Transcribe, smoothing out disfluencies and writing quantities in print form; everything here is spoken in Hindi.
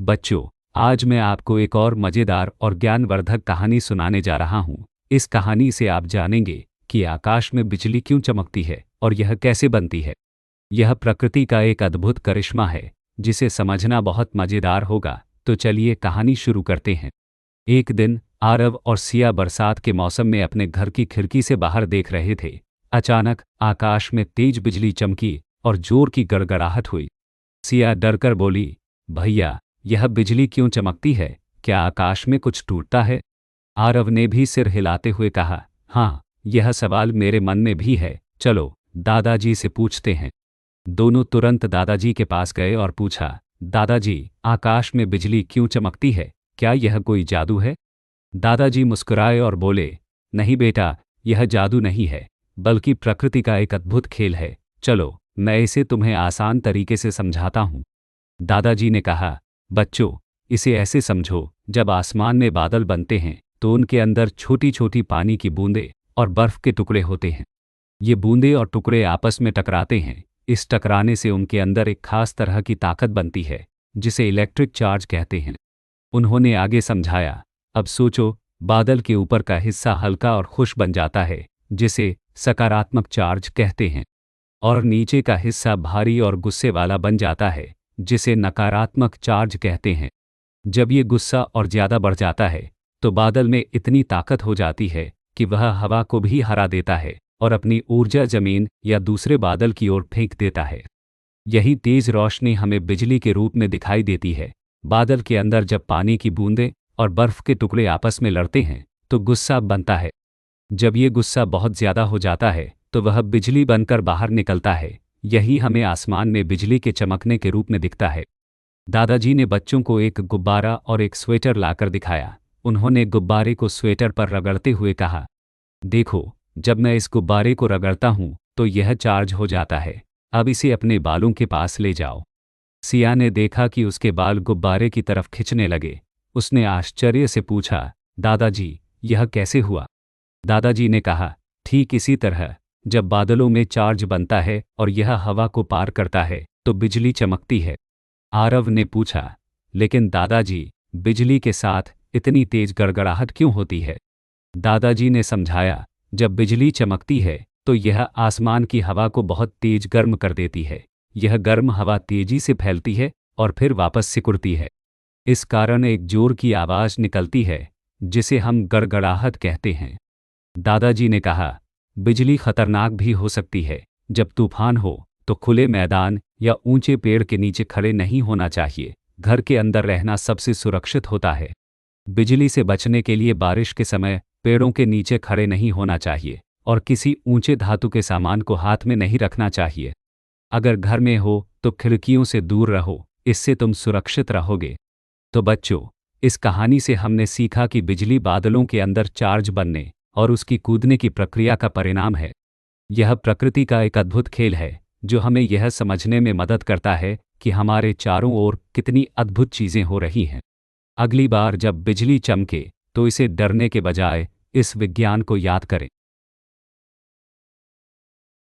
बच्चों, आज मैं आपको एक और मज़ेदार और ज्ञानवर्धक कहानी सुनाने जा रहा हूँ। इस कहानी से आप जानेंगे कि आकाश में बिजली क्यों चमकती है और यह कैसे बनती है। यह प्रकृति का एक अद्भुत करिश्मा है, जिसे समझना बहुत मज़ेदार होगा। तो चलिए कहानी शुरू करते हैं। एक दिन आरव और सिया बरसात के मौसम में अपने घर की खिड़की से बाहर देख रहे थे। अचानक आकाश में तेज बिजली चमकी और जोर की गड़गड़ाहट हुई। सिया डरकर बोली, भैया, यह बिजली क्यों चमकती है? क्या आकाश में कुछ टूटता है? आरव ने भी सिर हिलाते हुए कहा, हाँ, यह सवाल मेरे मन में भी है। चलो दादाजी से पूछते हैं। दोनों तुरंत दादाजी के पास गए और पूछा, दादाजी, आकाश में बिजली क्यों चमकती है? क्या यह कोई जादू है? दादाजी मुस्कुराए और बोले, नहीं बेटा, यह जादू नहीं है, बल्कि प्रकृति का एक अद्भुत खेल है। चलो मैं इसे तुम्हें आसान तरीके से समझाता हूँ। दादाजी ने कहा, बच्चों, इसे ऐसे समझो, जब आसमान में बादल बनते हैं तो उनके अंदर छोटी छोटी पानी की बूंदें और बर्फ के टुकड़े होते हैं। ये बूंदें और टुकड़े आपस में टकराते हैं। इस टकराने से उनके अंदर एक खास तरह की ताकत बनती है, जिसे इलेक्ट्रिक चार्ज कहते हैं। उन्होंने आगे समझाया, अब सोचो, बादल के ऊपर का हिस्सा हल्का और खुश बन जाता है, जिसे सकारात्मक चार्ज कहते हैं, और नीचे का हिस्सा भारी और गुस्से वाला बन जाता है, जिसे नकारात्मक चार्ज कहते हैं। जब ये गुस्सा और ज़्यादा बढ़ जाता है तो बादल में इतनी ताकत हो जाती है कि वह हवा को भी हरा देता है और अपनी ऊर्जा जमीन या दूसरे बादल की ओर फेंक देता है। यही तेज रोशनी हमें बिजली के रूप में दिखाई देती है। बादल के अंदर जब पानी की बूंदें और बर्फ के टुकड़े आपस में लड़ते हैं तो गुस्सा बनता है। जब ये गुस्सा बहुत ज़्यादा हो जाता है तो वह बिजली बनकर बाहर निकलता है। यही हमें आसमान में बिजली के चमकने के रूप में दिखता है। दादाजी ने बच्चों को एक गुब्बारा और एक स्वेटर लाकर दिखाया। उन्होंने गुब्बारे को स्वेटर पर रगड़ते हुए कहा, देखो, जब मैं इस गुब्बारे को रगड़ता हूँ तो यह चार्ज हो जाता है। अब इसे अपने बालों के पास ले जाओ। सिया ने देखा कि उसके बाल गुब्बारे की तरफ खिंचने लगे। उसने आश्चर्य से पूछा, दादाजी, यह कैसे हुआ? दादाजी ने कहा, ठीक इसी तरह, जब बादलों में चार्ज बनता है और यह हवा को पार करता है तो बिजली चमकती है। आरव ने पूछा, लेकिन दादाजी, बिजली के साथ इतनी तेज गड़गड़ाहट क्यों होती है? दादाजी ने समझाया, जब बिजली चमकती है तो यह आसमान की हवा को बहुत तेज गर्म कर देती है। यह गर्म हवा तेजी से फैलती है और फिर वापस सिकुड़ती है। इस कारण एक जोर की आवाज़ निकलती है, जिसे हम गड़गड़ाहट कहते हैं। दादाजी ने कहा, बिजली खतरनाक भी हो सकती है। जब तूफान हो तो खुले मैदान या ऊंचे पेड़ के नीचे खड़े नहीं होना चाहिए। घर के अंदर रहना सबसे सुरक्षित होता है। बिजली से बचने के लिए बारिश के समय पेड़ों के नीचे खड़े नहीं होना चाहिए और किसी ऊंचे धातु के सामान को हाथ में नहीं रखना चाहिए। अगर घर में हो तो खिड़कियों से दूर रहो, इससे तुम सुरक्षित रहोगे। तो बच्चों, इस कहानी से हमने सीखा कि बिजली बादलों के अंदर चार्ज बनने और उसकी कूदने की प्रक्रिया का परिणाम है। यह प्रकृति का एक अद्भुत खेल है, जो हमें यह समझने में मदद करता है कि हमारे चारों ओर कितनी अद्भुत चीज़ें हो रही हैं। अगली बार जब बिजली चमके तो इसे डरने के बजाय इस विज्ञान को याद करें।